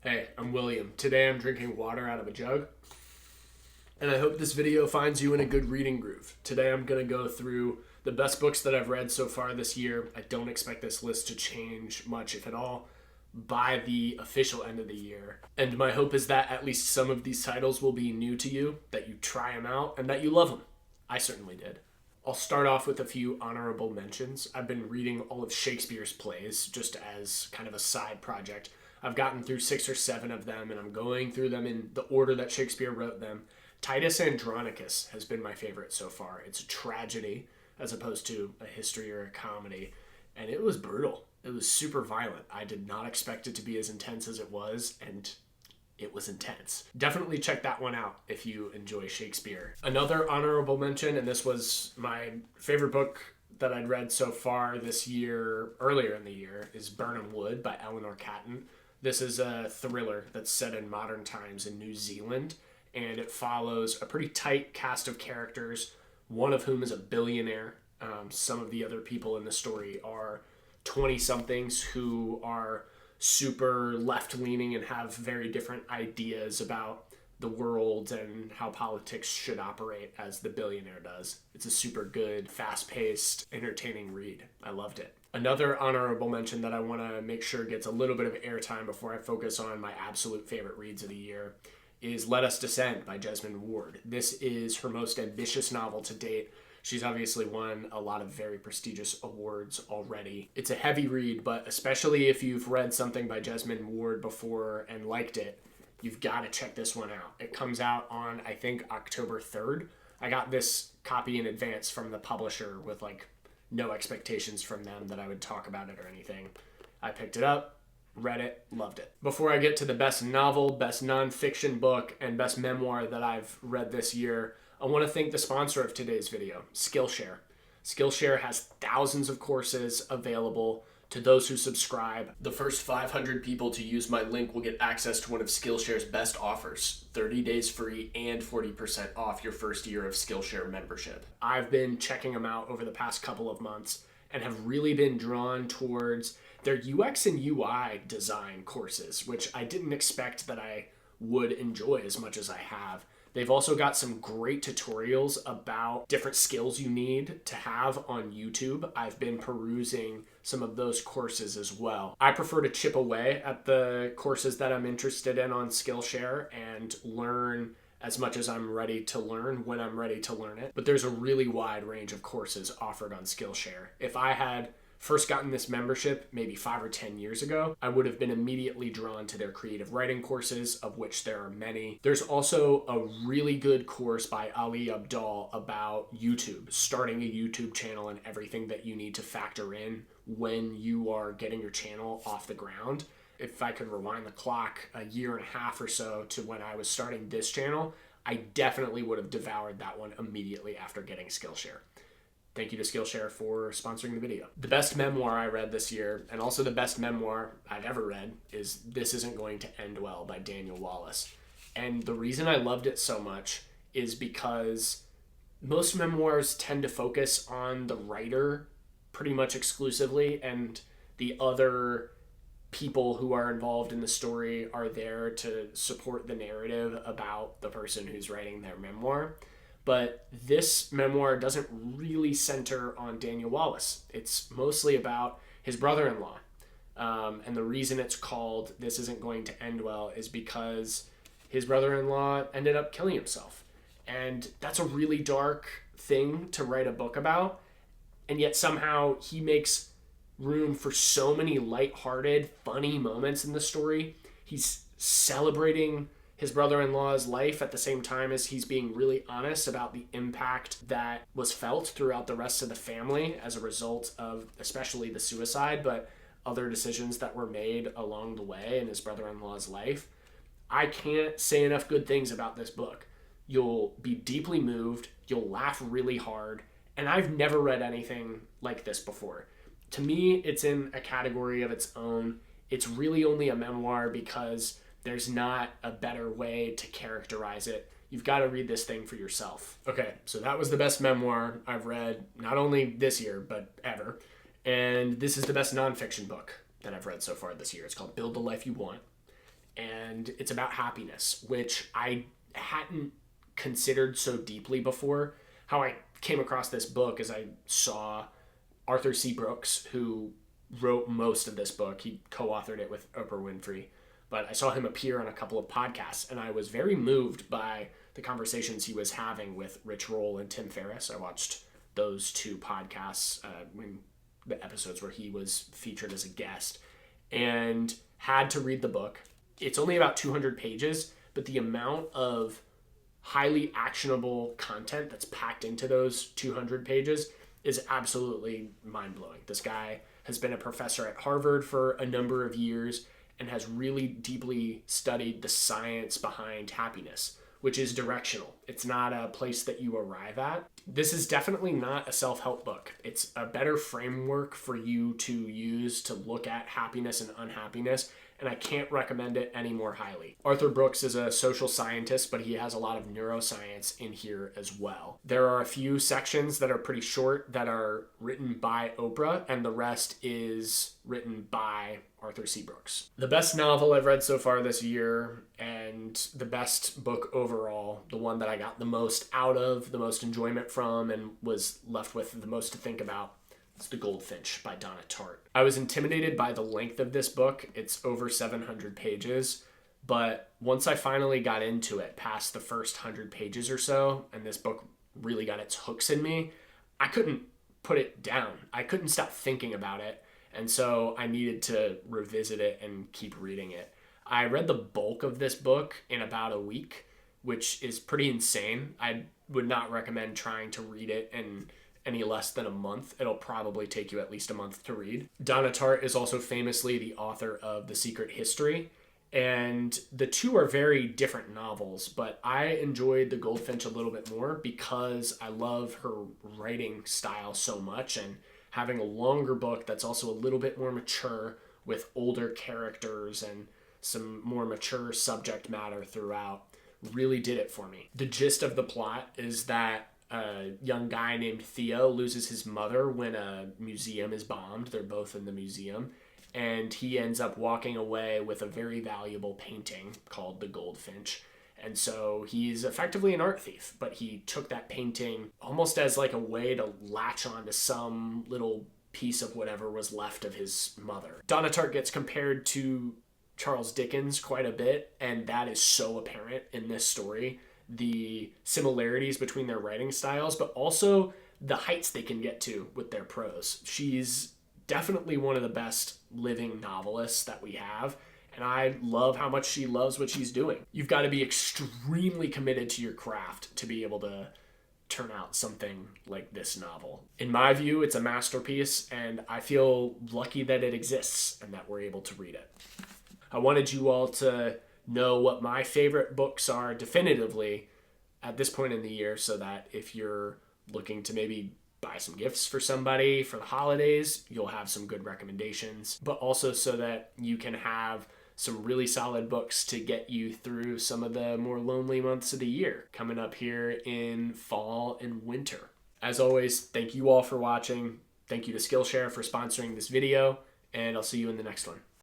Hey, I'm William. Today I'm drinking water out of a jug, and I hope this video finds you in a good reading groove. Today I'm going to go through the best books that I've read so far this year. I don't expect this list to change much, if at all, by the official end of the year. And my hope is that at least some of these titles will be new to you, that you try them out, and that you love them. I certainly did. I'll start off with a few honorable mentions. I've been reading all of Shakespeare's plays just as kind of a side project. I've gotten through 6 or 7 of them, and I'm going through them in the order that Shakespeare wrote them. Titus Andronicus has been my favorite so far. It's a tragedy as opposed to a history or a comedy, and it was brutal. It was super violent. I did not expect it to be as intense as it was, and it was intense. Definitely check that one out if you enjoy Shakespeare. Another honorable mention, and this was my favorite book that I'd read so far this year, earlier in the year, is Birnam Wood by Eleanor Catton. This is a thriller that's set in modern times in New Zealand, and it follows a pretty tight cast of characters, one of whom is a billionaire. Some of the other people in the story are 20-somethings who are super left-leaning and have very different ideas about the world and how politics should operate as the billionaire does. It's a super good, fast-paced, entertaining read. I loved it. Another honorable mention that I want to make sure gets a little bit of airtime before I focus on my absolute favorite reads of the year is Let Us Descend by Jesmyn Ward. This is her most ambitious novel to date. She's obviously won a lot of very prestigious awards already. It's a heavy read, but especially if you've read something by Jesmyn Ward before and liked it, you've got to check this one out. It comes out on, I think, October 3rd. I got this copy in advance from the publisher with no expectations from them that I would talk about it or anything. I picked it up, read it, loved it. Before I get to the best novel, best nonfiction book, and best memoir that I've read this year, I want to thank the sponsor of today's video, Skillshare. Skillshare has thousands of courses available to those who subscribe. The first 500 people to use my link will get access to one of Skillshare's best offers, 30 days free and 40% off your first year of Skillshare membership. I've been checking them out over the past couple of months and have really been drawn towards their UX and UI design courses, which I didn't expect that I would enjoy as much as I have. They've also got some great tutorials about different skills you need to have on YouTube. I've been perusing some of those courses as well. I prefer to chip away at the courses that I'm interested in on Skillshare and learn as much as I'm ready to learn when I'm ready to learn it. But there's a really wide range of courses offered on Skillshare. If I had first gotten this membership maybe 5 or 10 years ago, I would have been immediately drawn to their creative writing courses, of which there are many. There's also a really good course by Ali Abdal about YouTube, starting a YouTube channel and everything that you need to factor in when you are getting your channel off the ground. If I could rewind the clock a year and a half or so to when I was starting this channel, I definitely would have devoured that one immediately after getting Skillshare. Thank you to Skillshare for sponsoring the video. The best memoir I read this year, and also the best memoir I've ever read, is This Isn't Going to End Well by Daniel Wallace. And the reason I loved it so much is because most memoirs tend to focus on the writer pretty much exclusively, and the other people who are involved in the story are there to support the narrative about the person who's writing their memoir. But this memoir doesn't really center on Daniel Wallace. It's mostly about his brother-in-law. And the reason it's called This Isn't Going to End Well is because his brother-in-law ended up killing himself. And that's a really dark thing to write a book about. And yet somehow he makes room for so many lighthearted, funny moments in the story. He's celebrating his brother-in-law's life at the same time as he's being really honest about the impact that was felt throughout the rest of the family as a result of especially the suicide, but other decisions that were made along the way in his brother-in-law's life. I can't say enough good things about this book. You'll be deeply moved, you'll laugh really hard, and I've never read anything like this before. To me, it's in a category of its own. It's really only a memoir because there's not a better way to characterize it. You've got to read this thing for yourself. Okay, so that was the best memoir I've read, not only this year, but ever. And this is the best nonfiction book that I've read so far this year. It's called Build the Life You Want. And and it's about happiness, which I hadn't considered so deeply before. How I came across this book is I saw Arthur C. Brooks, who wrote most of this book. He co-authored it with Oprah Winfrey, but I saw him appear on a couple of podcasts, and I was very moved by the conversations he was having with Rich Roll and Tim Ferriss. I watched those two podcasts, when the episodes where he was featured as a guest, and had to read the book. It's only about 200 pages, but the amount of highly actionable content that's packed into those 200 pages is absolutely mind-blowing. This guy has been a professor at Harvard for a number of years and has really deeply studied the science behind happiness, which is directional. It's not a place that you arrive at. This is definitely not a self-help book. It's a better framework for you to use to look at happiness and unhappiness, and I can't recommend it any more highly. Arthur Brooks is a social scientist, but he has a lot of neuroscience in here as well. There are a few sections that are pretty short that are written by Oprah, and the rest is written by Arthur C. Brooks. The best novel I've read so far this year, and the best book overall, the one that I got the most out of, the most enjoyment from, and was left with the most to think about, it's The Goldfinch by Donna Tartt. I was intimidated by the length of this book. It's over 700 pages, but once I finally got into it, past the first 100 pages or so, and this book really got its hooks in me, I couldn't put it down. I couldn't stop thinking about it, and so I needed to revisit it and keep reading it. I read the bulk of this book in about a week, which is pretty insane. I would not recommend trying to read it in any less than a month. It'll probably take you at least a month to read. Donna Tartt is also famously the author of The Secret History, and the two are very different novels, but I enjoyed The Goldfinch a little bit more because I love her writing style so much, and having a longer book that's also a little bit more mature with older characters and some more mature subject matter throughout really did it for me. The gist of the plot is that a young guy named Theo loses his mother when a museum is bombed. They're both in the museum. And he ends up walking away with a very valuable painting called The Goldfinch. And so he's effectively an art thief, but he took that painting almost as like a way to latch on to some little piece of whatever was left of his mother. Donna Tartt gets compared to Charles Dickens quite a bit, and that is so apparent in this story. The similarities between their writing styles, but also the heights they can get to with their prose. She's definitely one of the best living novelists that we have, and I love how much she loves what she's doing. You've got to be extremely committed to your craft to be able to turn out something like this novel. In my view, it's a masterpiece, and I feel lucky that it exists and that we're able to read it. I wanted you all to know what my favorite books are definitively at this point in the year, so that if you're looking to maybe buy some gifts for somebody for the holidays, you'll have some good recommendations, but also so that you can have some really solid books to get you through some of the more lonely months of the year coming up here in fall and winter. As always, thank you all for watching. Thank you to Skillshare for sponsoring this video, and I'll see you in the next one.